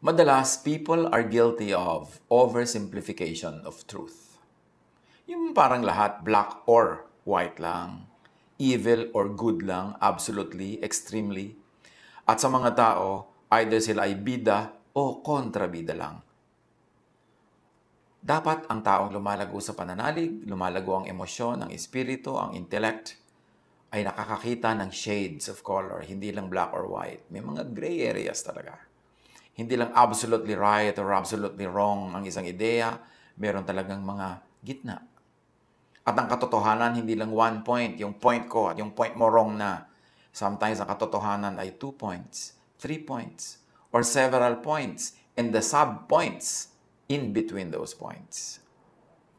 Madalas, people are guilty of oversimplification of truth. Yung parang lahat black or white lang, evil or good lang, absolutely, extremely. At sa mga tao, either sila ay bida o kontrabida lang. Dapat ang taong lumalago sa pananalig, lumalago ang emosyon, ang espiritu, ang intellect, ay nakakakita ng shades of color, hindi lang black or white. May mga gray areas talaga. Hindi lang absolutely right or absolutely wrong ang isang ideya, meron talagang mga gitna. At ang katotohanan, hindi lang one point, yung point ko at yung point mo wrong na. Sometimes ang katotohanan ay 2 points, 3 points, or several points, and the sub-points in between those points.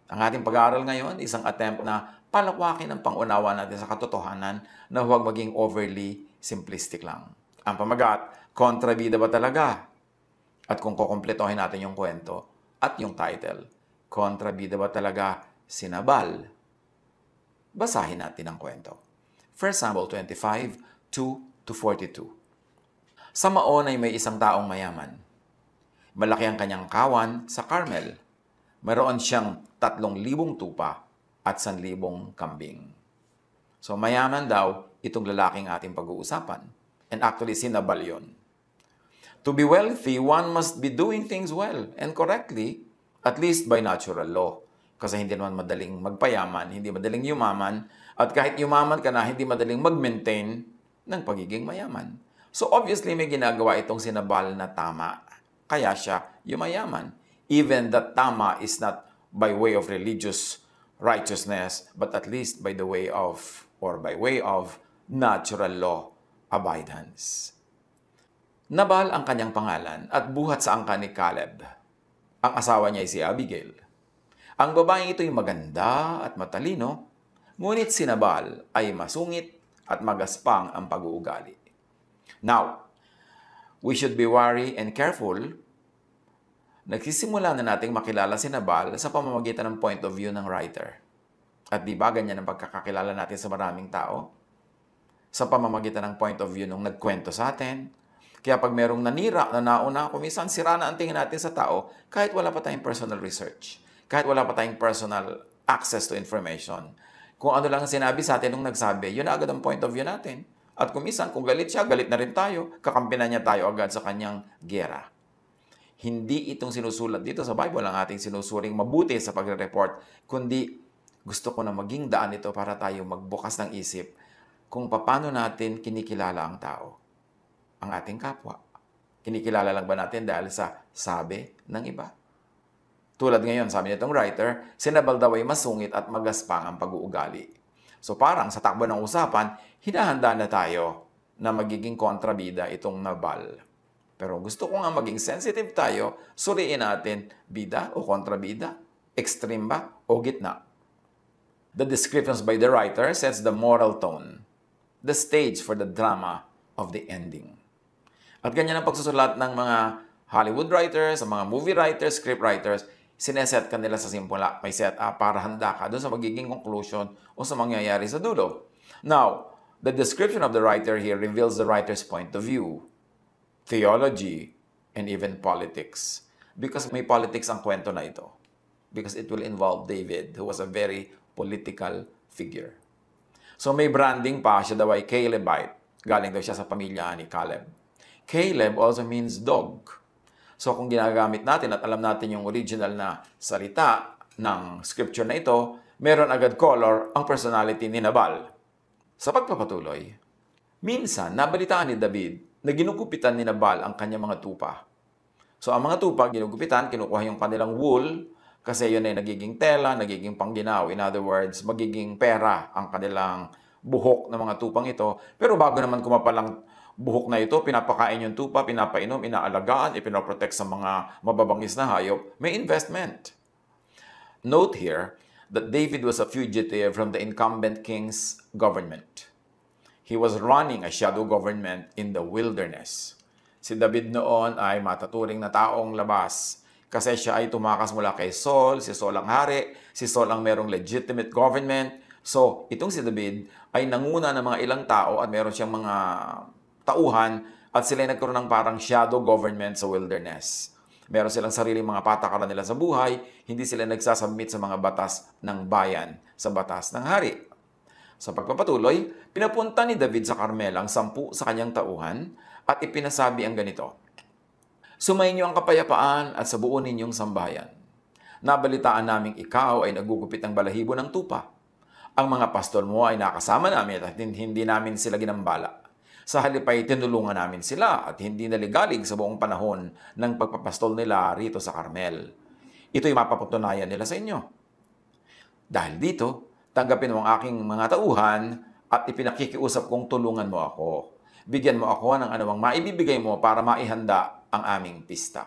Ang ating pag-aaral ngayon, isang attempt na palawakin ang pangunawa natin sa katotohanan na huwag maging overly simplistic lang. Ang pamagat, kontrabida ba talaga? At kung kukumpletohin natin yung kwento at yung title, kontrabida ba talaga sinabal? Basahin natin ang kwento. 1 Samuel 25, 2-42. Sa Maon ay may isang taong mayaman. Malaki ang kanyang kawan sa Carmel. Mayroon siyang 3,000 tupa at 1,000 kambing. So mayaman daw itong lalaking ating pag-uusapan. And actually sinabal yun. To be wealthy, one must be doing things well and correctly, at least by natural law. Kasi hindi naman madaling magpayaman, hindi madaling yumaman, at kahit yumaman ka na, hindi madaling mag-maintain ng pagiging mayaman. So obviously, may ginagawa itong sinabal na tama. Kaya siya yumayaman. Even that tama is not by way of religious righteousness, but at least by the way of, or by way of natural law abidance. Nabal ang kanyang pangalan at buhat sa angkan ni Caleb. Ang asawa niya ay si Abigail. Ang babaeng ito ay maganda at matalino, ngunit si Nabal ay masungit at magaspang ang pag-uugali. Now, we should be wary and careful. Nagsisimula na nating makilala si Nabal sa pamamagitan ng point of view ng writer. At di ba ganyan ang pagkakakilala natin sa maraming tao? Sa pamamagitan ng point of view nung nagkwento sa atin. Kaya pag merong nanira na nauna, kumisan sira na ang tingin natin sa tao kahit wala pa tayong personal research. Kahit wala pa tayong personal access to information. Kung ano lang sinabi sa atin nung nagsabi, yun na agad ang point of view natin. At kumisan, kung galit siya, galit na rin tayo. Kakampi na niya tayo agad sa kanyang giyera. Hindi itong sinusulat dito sa Bible ang ating sinusuring mabuti sa pagre-report, kundi gusto ko na maging daan ito para tayo magbukas ng isip kung paano natin kinikilala ang tao. Ang ating kapwa. Kinikilala lang ba natin dahil sa sabi ng iba? Tulad ngayon, sabi nitong writer, si Nabal daw ay masungit at magaspang ang pag-uugali. So parang sa takbo ng usapan, hinahanda na tayo na magiging kontrabida itong Nabal. Pero gusto ko nga maging sensitive tayo, suriin natin bida o kontrabida, extreme ba o gitna. The descriptions by the writer sets the moral tone, the stage for the drama of the ending. At ganyan ang pagsusulat ng mga Hollywood writers, mga movie writers, script writers, sineset ka nila sa simula. May set up para handa ka doon sa magiging conclusion o sa mangyayari sa dulo. Now, the description of the writer here reveals the writer's point of view, theology, and even politics. Because may politics ang kwento na ito. Because it will involve David, who was a very political figure. So may branding pa, siya daw ay Calebite. Galing daw siya sa pamilya ni Caleb. Caleb also means dog. So kung ginagamit natin at alam natin yung original na salita ng scripture na ito, meron agad color ang personality ni Nabal. Sa pagpapatuloy, minsan nabalitaan ni David na ginugupitan ni Nabal ang kanyang mga tupa. So ang mga tupa, ginugupitan, kinukuha yung kanilang wool, kasi yun ay nagiging tela, nagiging pangginaw. In other words, magiging pera ang kanilang buhok ng mga tupang ito. Pero bago naman kumapalang buhok na ito, pinapakain yung tupa, pinapainom, inaalagaan, ipinoprotect sa mga mababangis na hayop, may investment. Note here that David was a fugitive from the incumbent king's government. He was running a shadow government in the wilderness. Si David noon ay mataturing na taong labas kasi siya ay tumakas mula kay Saul, si Saul ang hari, si Saul ang merong legitimate government. So, itong si David ay nanguna ng mga ilang tao at meron siyang mga tauhan at sila nagkaroon ng parang shadow government sa wilderness. Meron silang sariling mga patakaran nila sa buhay, hindi sila nagsasubmit sa mga batas ng bayan, sa batas ng hari. Sa pagpapatuloy, pinapunta ni David sa Carmel ang 10 sa kanyang tauhan at ipinasabi ang ganito, "Sumayin niyo ang kapayapaan at sa buo ninyong sambahayan. Nabalitaan naming ikaw ay nagugupit ng balahibo ng tupa. Ang mga pastol mo ay nakasama namin at hindi namin sila ginambala. Sa halip ay tinulungan namin sila at hindi naligalig sa buong panahon ng pagpapastol nila rito sa Carmel. Ito'y mapapatunayan nila sa inyo. Dahil dito, tanggapin mo ang aking mga tauhan at ipinakikiusap kong tulungan mo ako. Bigyan mo ako ng anumang maibibigay mo para maihanda ang aming pista."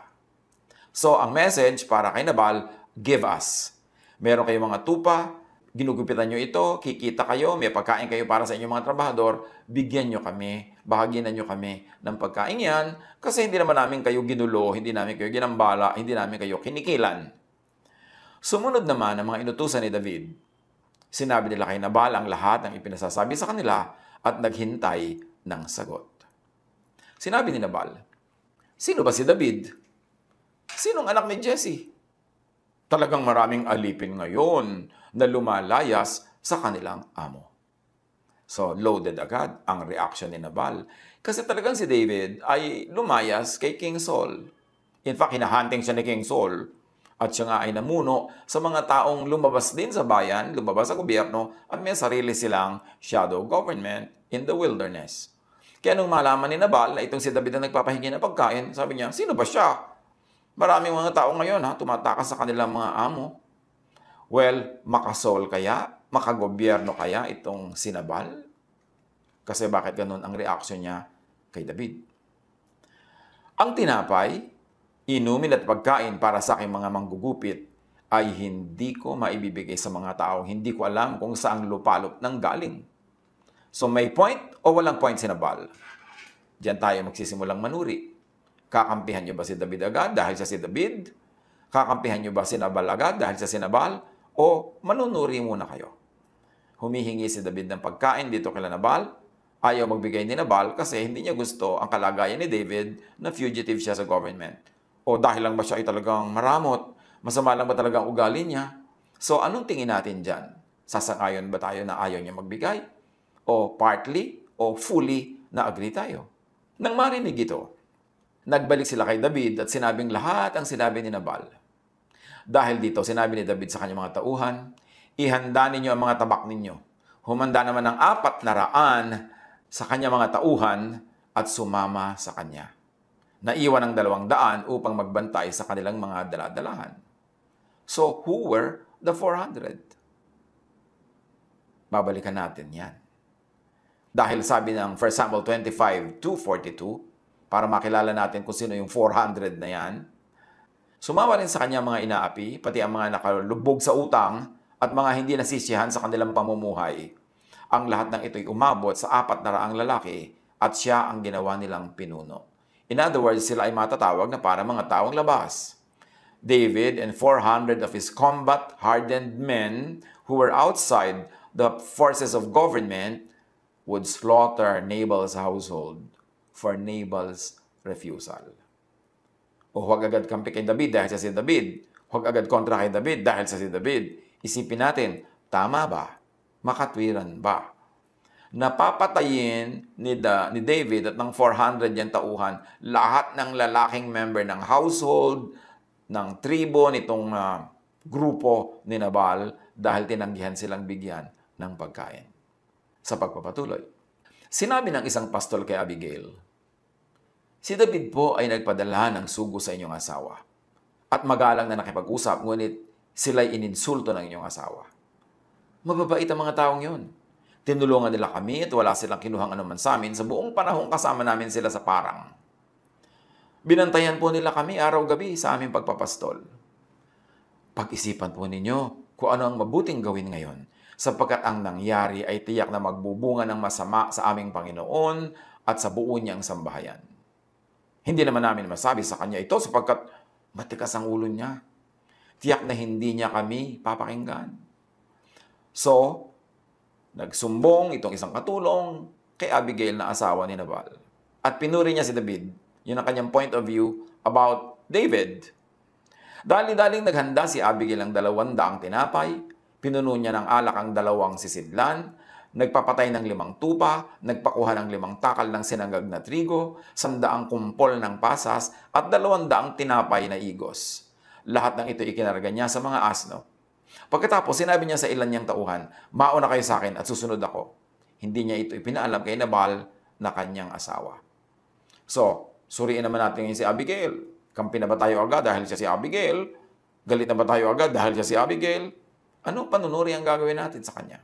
So, ang message para kay Nabal, give us. Meron kayong mga tupa, ginugupitan nyo ito, kikita kayo, may pagkain kayo para sa inyong mga trabahador, bigyan nyo kami, bahaginan nyo kami ng pagkain yan, kasi hindi naman namin kayo ginulo, hindi namin kayo ginambala, hindi namin kayo kinikilan. Sumunod naman ang mga inutusan ni David. Sinabi nila kay Nabal ang lahat ng ipinasasabi sa kanila at naghintay ng sagot. Sinabi ni Nabal, "Sino ba si David? Sinong anak ni Jesse? Talagang maraming alipin ngayon na lumalayas sa kanilang amo." So, loaded agad ang reaction ni Nabal. Kasi talagang si David ay lumayas kay King Saul. In fact, hinahunting siya ni King Saul. At siya nga ay namuno sa mga taong lumabas din sa bayan, lumabas sa gobyerno, at may sarili silang shadow government in the wilderness. Kaya nung malaman ni Nabal na itong si David ang nagpapahingi ng pagkain, sabi niya, sino ba siya? Maraming mga tao ngayon tumatakas sa kanilang mga amo. Well, makasol kaya? Makagobyerno kaya itong si Nabal? Kasi bakit ganun ang reaksyon niya kay David? Ang tinapay, inumin at pagkain para sa aking mga manggugupit ay hindi ko maibibigay sa mga taong hindi ko alam kung saang lupalop nang galing. So may point o walang point si Nabal? Diyan tayo magsisimulang manuri. Kakampihan niyo ba si David agad dahil sa si David? Kakampihan niyo ba si Nabal agad dahil sa si Nabal? O manunuri muna kayo? Humihingi si David ng pagkain dito kay Nabal. Ayaw magbigay ni Nabal kasi hindi niya gusto ang kalagayan ni David na fugitive siya sa government. O dahil lang ba siya ay talagang maramot? Masama lang ba talagang ugali niya? So anong tingin natin dyan? Sasangayon ba tayo na ayaw niya magbigay? O partly o fully na agree tayo? Nang marinig ito, nagbalik sila kay David at sinabing lahat ang sinabi ni Nabal. Dahil dito, sinabi ni David sa kanyang mga tauhan, ihanda ninyo ang mga tabak ninyo. Humanda naman ng 400 sa kanyang mga tauhan at sumama sa kanya. Naiwan ang 200 upang magbantay sa kanilang mga daladalahan. So, who were the 400? Babalikan natin yan. Dahil sabi ng 1 Samuel 25:2-42, para makilala natin kung sino yung 400 na yan, sumama rin sa kanya mga inaapi, pati ang mga nakalubog sa utang at mga hindi nasisiyahan sa kanilang pamumuhay. Ang lahat ng ito'y umabot sa 400 lalaki at siya ang ginawa nilang pinuno. In other words, sila ay matatawag na para mga taong labas. David and 400 of his combat-hardened men who were outside the forces of government would slaughter Nabal's household for Nabal's refusal. O huwag agad kampi kay David dahil sa si David. Huwag agad kontra kay David dahil sa si David. Isipin natin, tama ba? Makatwiran ba? Napapatayin ni David at ng 400 yan tauhan lahat ng lalaking member ng household, ng tribo nitong grupo ni Nabal dahil tinanggihan silang bigyan ng pagkain. Sa pagpapatuloy, sinabi ng isang pastol kay Abigail, si David po ay nagpadala ng sugo sa inyong asawa at magalang na nakipag-usap, ngunit sila'y ininsulto ng inyong asawa. Mababait ang mga taong yun. Tinulungan nila kami at wala silang kinuhang anuman sa amin sa buong panahong kasama namin sila sa parang. Binantayan po nila kami araw-gabi sa aming pagpapastol. Pag-isipan po ninyo kung ano ang mabuting gawin ngayon, sapagkat ang nangyari ay tiyak na magbubunga ng masama sa aming Panginoon at sa buo niyang sambahayan. Hindi naman namin masabi sa kanya ito sapagkat matikas ang ulo niya. Tiyak na hindi niya kami papakinggan. So, nagsumbong itong isang katulong kay Abigail na asawa ni Nabal. at pinuri niya si David. Yun ang kanyang point of view about David. Dali-daling naghanda si Abigail ng 200 tinapay, pinuno niya ng alak ang 2 sisidlan, nagpapatay ng 5 tupa, nagpakuha ng 5 takal ng sinangag na trigo, 100 kumpol ng pasas, at 200 tinapay na igos. Lahat ng ito ikinarga niya sa mga asno. Pagkatapos, sinabi niya sa ilan niyang tauhan, mauna kayo sa akin at susunod ako. Hindi niya ito ipinaalam kay Nabal na kanyang asawa. So, suriin naman natin ngayon si Abigail. Kampi na ba tayo agad dahil siya si Abigail? Galit na ba tayo agad dahil siya si Abigail? Anong panunuri ang gagawin natin sa kanya?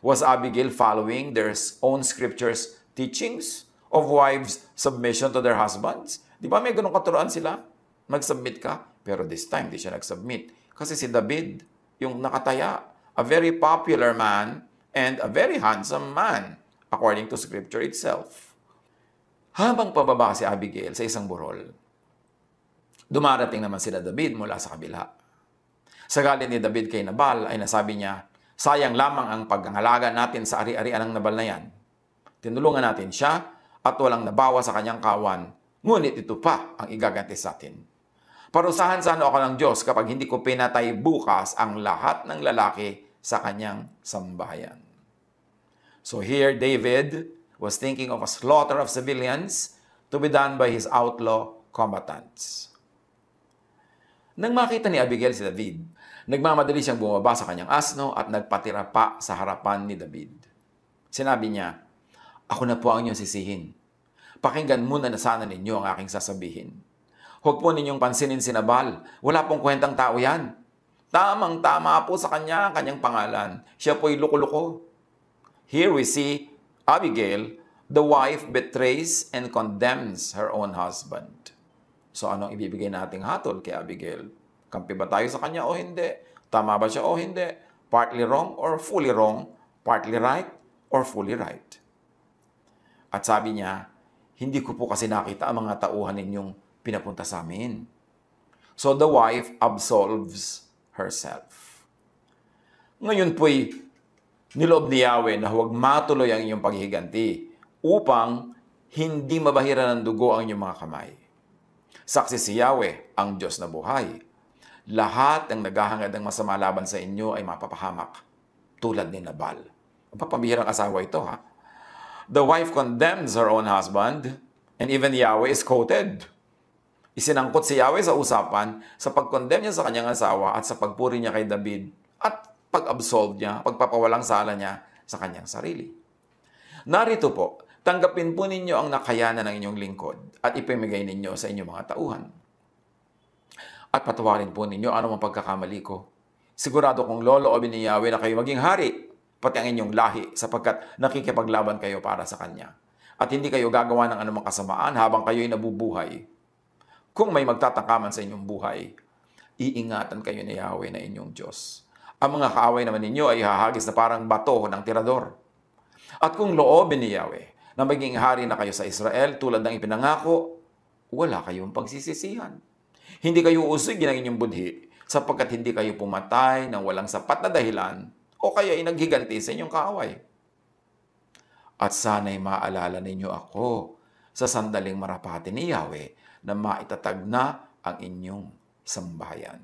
Was Abigail following their own scriptures teachings of wives' submission to their husbands? Di ba may ganun katuroan sila? Mag-submit ka? Pero this time, di siya nag-submit. Kasi si David, yung nakataya, a very popular man and a very handsome man, according to scripture itself. Habang pababa si Abigail sa isang burol, dumarating naman sila David mula sa kabila. Sa galit ni David kay Nabal ay nasabi niya, sayang lamang ang pagngalaga natin sa ari-arian ng Nabal na yan. Tinulungan natin siya at walang nabawa sa kanyang kawan, ngunit ito pa ang igaganti sa atin. Parusahan sana ako ng Diyos kapag hindi ko pinatay bukas ang lahat ng lalaki sa kanyang sambahayan. So here David was thinking of a slaughter of civilians to be done by his outlaw combatants. Nang makita ni Abigail si David, nagmamadali siyang bumaba sa kanyang asno at nagpatira pa sa harapan ni David. Sinabi niya, ako na po ang inyong sisihin. Pakinggan muna na sana ninyo ang aking sasabihin. Huwag po ninyong pansinin si Nabal. Wala pong kwentang tao yan. Tamang-tama po sa kanya ang kanyang pangalan. Siya po'y luko-luko. Here we see Abigail, the wife betrays and condemns her own husband. So anong ibibigay nating hatol kay Abigail? Kampi ba tayo sa kanya o hindi? Tama ba siya o hindi? Partly wrong or fully wrong? Partly right or fully right? At sabi niya, hindi ko po kasi nakita ang mga tauhan ninyong pinapunta sa amin. So the wife absolves herself. Ngayon po'y niloob ni Yahweh na huwag matuloy ang inyong paghihiganti upang hindi mabahira ng dugo ang inyong mga kamay. Saksi si Yahweh, ang Diyos na buhay. Lahat ng naghahangad ng masama laban sa inyo ay mapapahamak, tulad ni Nabal. Pambihirang asawa ito, ha? The wife condemns her own husband, and even Yahweh is quoted. Isinangkot si Yahweh sa usapan sa pag-condemn niya sa kanyang asawa at sa pagpuri niya kay David at pag-absolve niya, pagpapawalang sala niya sa kanyang sarili. Narito po, tanggapin po ninyo ang nakayanan ng inyong lingkod at ipamigay ninyo sa inyong mga tauhan. At patawarin po ninyo anumang pagkakamali ko. Sigurado kong loloobin ni Yahweh na kayo maging hari, pati ang inyong lahi, sapagkat nakikipaglaban kayo para sa Kanya. At hindi kayo gagawa ng anumang kasamaan habang kayo'y nabubuhay. Kung may magtatangkaman sa inyong buhay, iingatan kayo ni Yahweh na inyong Diyos. Ang mga kaaway naman ninyo ay hahagis na parang bato ng tirador. At kung loobin ni Yahweh na maging hari na kayo sa Israel tulad ng ipinangako, wala kayong pagsisisihan. Hindi kayo uusig ng inyong budhi sapagkat hindi kayo pumatay ng walang sapat na dahilan o kaya inaghiganti sa inyong kaaway. At sana'y maalala ninyo ako sa sandaling marapati ni Yahweh na maitatag na ang inyong sambahayan.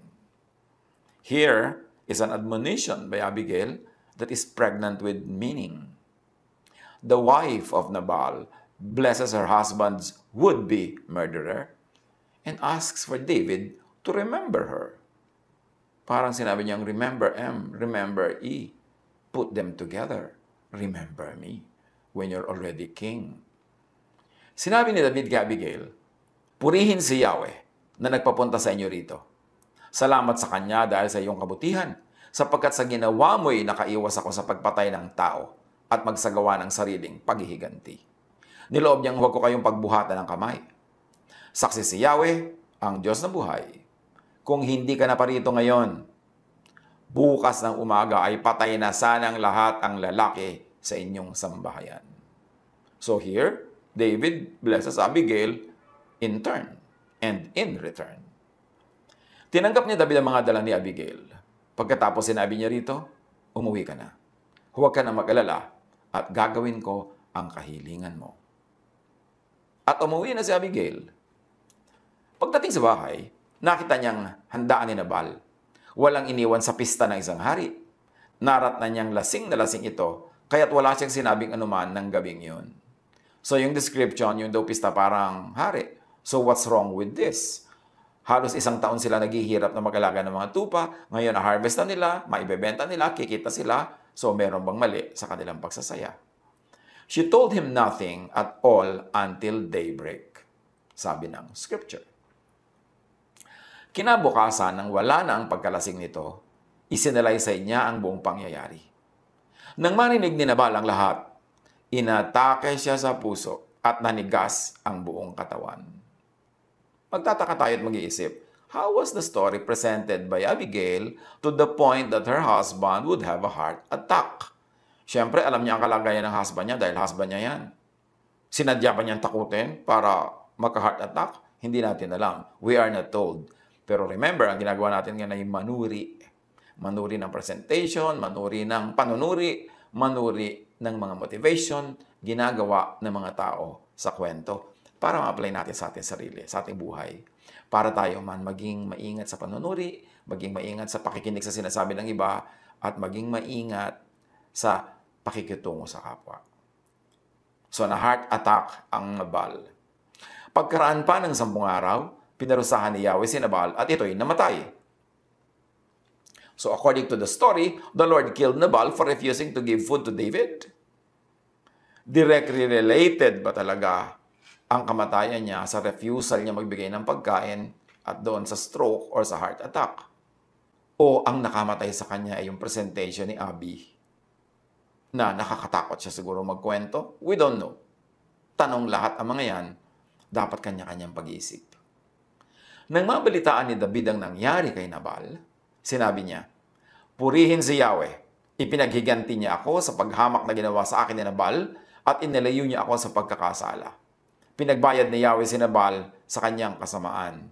Here is an admonition by Abigail that is pregnant with meaning. The wife of Nabal blesses her husband's would-be murderer and asks for David to remember her. Parang sinabi niyang, remember M, remember E. Put them together. Remember me when you're already king. Sinabi ni David kay Abigail, purihin si Yahweh na nagpapunta sa inyo rito. Salamat sa Kanya dahil sa iyong kabutihan, sapagkat sa ginawa mo'y nakaiwas ako sa pagpatay ng tao at magsagawa ng sariling paghihiganti. Niloob niyang huwag ko kayong pagbuhatan ng kamay. Saksi si Yahweh, ang Diyos na buhay. Kung hindi ka na parito ngayon, bukas ng umaga ay patay na sanang lahat ang lalaki sa inyong sambahayan. So here, David blesses Abigail in turn and in return. Tinanggap ni David ang mga dala ni Abigail. Pagkatapos sinabi niya rito, umuwi ka na. Huwag ka na mag-alala at gagawin ko ang kahilingan mo. At umuwi na si Abigail. Pagdating sa bahay, nakita niyang handaan ni Nabal. Walang iniwan sa pista ng isang hari. Narat na niyang lasing na lasing ito, kaya't wala siyang sinabing anuman ng gabing yun. So yung description, yung daw pista parang hari. So what's wrong with this? Halos isang taon sila naghihirap na mag-alaga ng mga tupa. Ngayon, na-harvest na nila, maibebenta nila, kikita sila. So meron bang mali sa kanilang pagsasaya? She told him nothing at all until daybreak. Sabi ng scripture. Kinabukasan, nang wala na ang pagkalasing nito, isinalaysay niya ang buong pangyayari. Nang marinig ni Nabal ang lahat, inatake siya sa puso at nanigas ang buong katawan. Magtataka tayo at mag-iisip, how was the story presented by Abigail to the point that her husband would have a heart attack? Siyempre, alam niya ang kalagayan ng husband niya dahil husband niya yan. Sinadya ba niyang takutin para magka-heart attack? Hindi natin alam. We are not told. Pero remember, ang ginagawa natin ngayon ay manuri. Manuri ng presentation, manuri ng panunuri, manuri ng mga motivation, ginagawa ng mga tao sa kwento para ma-apply natin sa ating sarili, sa ating buhay. Para tayo man maging maingat sa panunuri, maging maingat sa pakikinig sa sinasabi ng iba, at maging maingat sa pakikitungo sa kapwa. So, na-heart attack ang Nabal. Pagkaraan pa ng 10 araw, pinarusahan ni Yahweh si Nabal at ito'y namatay. So according to the story, the Lord killed Nabal for refusing to give food to David. Directly related ba talaga ang kamatayan niya sa refusal niya magbigay ng pagkain at doon sa stroke or sa heart attack? O ang nakamatay sa kanya ay yung presentation ni Abi na nakakatakot siya siguro magkwento? We don't know. Tanong lahat ang mga yan, dapat kanya-kanyang pag-iisip. Nang mabalitaan ni David ang nangyari kay Nabal, sinabi niya, "Purihin si Yahweh. Ipinaghiganti niya ako sa paghamak na ginawa sa akin ni Nabal at inilayo niya ako sa pagkakasala. Pinagbayad ni Yahweh si Nabal sa kanyang kasamaan."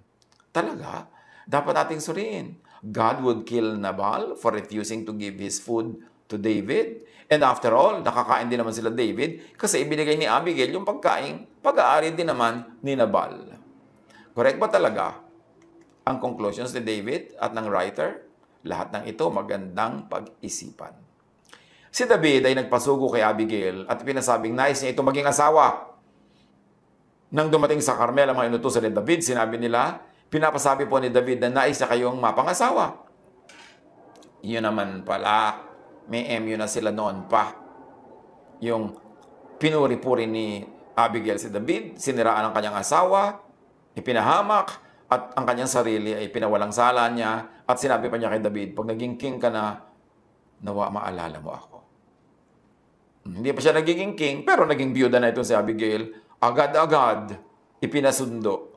Talaga? Dapat nating suriin. God would kill Nabal for refusing to give his food to David. And after all, nakakain din naman sila David kasi ibinigay ni Abigail yung pag-aari din naman ni Nabal. Correct ba talaga ang conclusions ni David at ng writer? Lahat ng ito magandang pag-isipan. Si David ay nagpasugo kay Abigail at pinasabing nais niya ito maging asawa. Nang dumating sa Carmel ang mga inutusan ni David, sinabi nila, pinapasabi po ni David na nais niya kayong mapangasawa. Yun naman pala, may MU na sila noon pa. Yung pinuri-puri ni Abigail si David, siniraan ang kanyang asawa, ipinahamak, at ang kanyang sarili ay pinawalang sala niya, at sinabi pa niya kay David, pag naging king ka na, nawa maalala mo ako. Hindi pa siya nagiging king, pero naging biyuda na ito si Abigail, agad-agad ipinasundo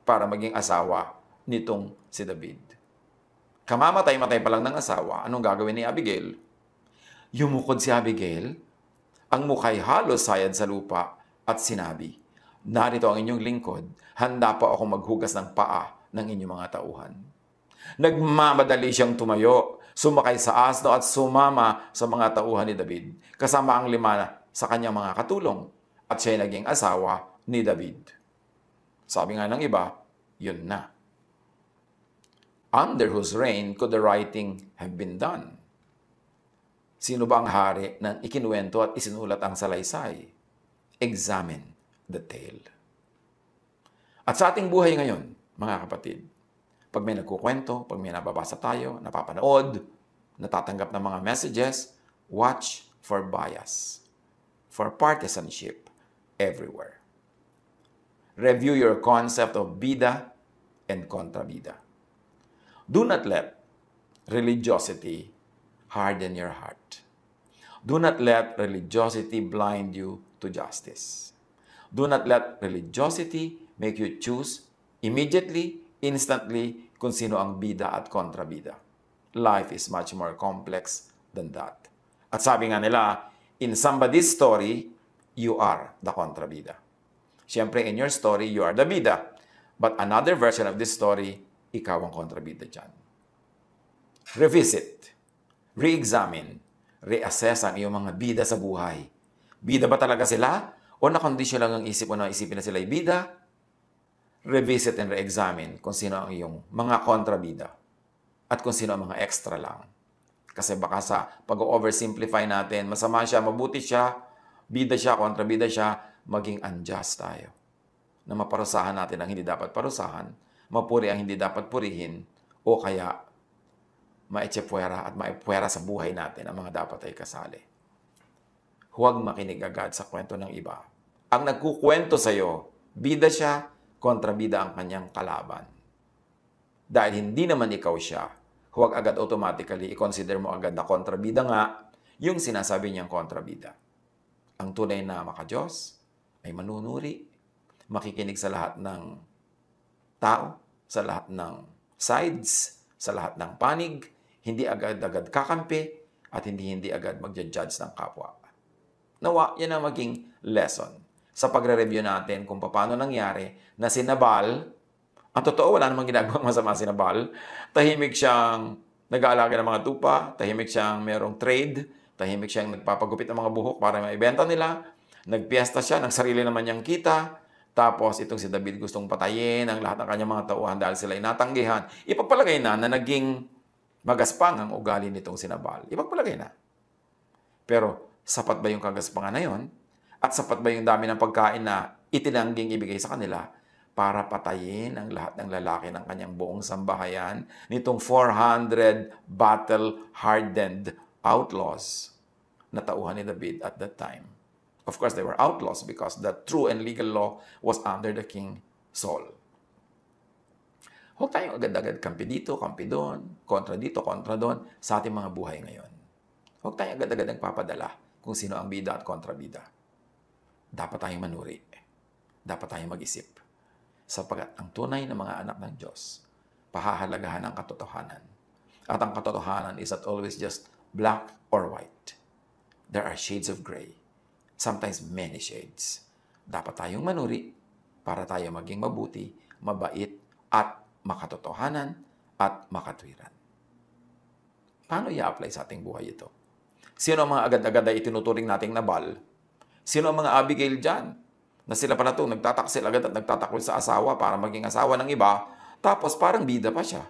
para maging asawa nitong si David. Kamamatay-matay pa lang ng asawa, anong gagawin ni Abigail? Yumukod si Abigail, ang mukha'y halos sayad sa lupa, at sinabi, "Narito ang inyong lingkod, handa pa ako maghugas ng paa ng inyong mga tauhan." Nagmamadali siyang tumayo, sumakay sa asno at sumama sa mga tauhan ni David, kasama ang 5 sa kanyang mga katulong, at siya'y naging asawa ni David. Sabi nga ng iba, yun na. Under whose reign could the writing have been done? Sino ba ang hari na ikinuwento at isinulat ang salaysay? Examine the tale. At sa ating buhay ngayon, mga kapatid, pag may nagkukwento, pag may nababasa tayo, napapanood, natatanggap ng mga messages, watch for bias, for partisanship everywhere. Review your concept of bida and kontrabida. Do not let religiosity harden your heart. Do not let religiosity blind you to justice. Do not let religiosity make you choose immediately, instantly, kung sino ang bida at kontrabida. Life is much more complex than that. At sabi nga nila, in somebody's story, you are the kontrabida. Siyempre, in your story, you are the bida. But another version of this story, ikaw ang kontrabida dyan. Revisit, re-examine, reassess ang iyong mga bida sa buhay. Bida ba talaga sila? O nakondisyon lang ang isip mo na isipin na sila'y bida, revisit and re-examine kung sino ang iyong mga kontrabida at kung sino ang mga extra lang. Kasi baka sa pag-oversimplify natin, masama siya, mabuti siya, bida siya, kontrabida siya, maging unjust tayo. Na maparusahan natin ang hindi dapat parusahan, mapuri ang hindi dapat purihin, o kaya maitsepwera at maipwera sa buhay natin ang mga dapat ay kasali. Huwag makinig agad sa kwento ng iba. Ang nagkukwento sa iyo, bida siya, kontrabida ang kanyang kalaban. Dahil hindi naman ikaw siya, huwag agad automatically i-consider mo agad na kontrabida nga yung sinasabi niyang kontrabida. Ang tunay na maka-Diyos ay manunuri, makikinig sa lahat ng tao, sa lahat ng sides, sa lahat ng panig, hindi agad-agad kakampi, at hindi agad magja-judge ng kapwa. Nawa, yan ang maging lesson sa pagre-review natin kung paano nangyari na si Nabal, ang totoo, wala namang ginagawang masama si Nabal, tahimik siyang nag-aalaga ng mga tupa, tahimik siyang merong trade, tahimik siyang nagpapagupit ng mga buhok para maibenta nila, nagpiesta siya ng sarili naman niyang kita, tapos itong si David gustong patayin ang lahat ng kanyang mga tauhan dahil sila inatanggihan. Ipagpalagay na naging magaspang ang ugali nitong si Nabal. Ipagpalagay na. Pero sapat ba yung kagaspangan na yon? At sapat ba yung dami ng pagkain na itinangging ibigay sa kanila para patayin ang lahat ng lalaki ng kanyang buong sambahayan nitong 400 battle-hardened outlaws na tauhan ni David at that time? Of course, they were outlaws because the true and legal law was under the King Saul. Huwag tayong agad-agad kampi dito, kampi doon, kontra dito, kontra doon sa ating mga buhay ngayon. Huwag tayong agad-agad nagpapadala kung sino ang bida at kontrabida. Dapat tayong manuri. Dapat tayong mag-isip. Sapagat ang tunay na mga anak ng Diyos, pahahalagahan ang katotohanan. At ang katotohanan is not always just black or white. There are shades of gray. Sometimes many shades. Dapat tayong manuri para tayo maging mabuti, mabait, at makatotohanan at makatwiran. Paano i-apply sa ating buhay ito? Sino ang mga agad-agad ay itinuturing nating Nabal? Sino ang mga Abigail dyan? Na sila pa na ito, nagtataksil agad at nagtatakwil sa asawa para maging asawa ng iba, tapos parang bida pa siya.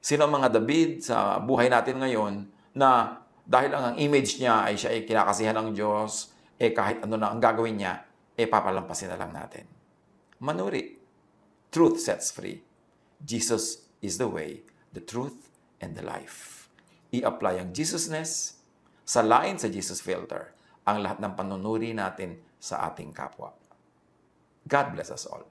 Sino ang mga David sa buhay natin ngayon na dahil ang image niya ay siya ay kinakasihan ng Diyos, kahit ano na ang gagawin niya, papalampasin na lang natin. Manuri. Truth sets free. Jesus is the way, the truth, and the life. I-apply ang Jesusness, salain sa Jesus filter ang lahat ng panunuri natin sa ating kapwa. God bless us all.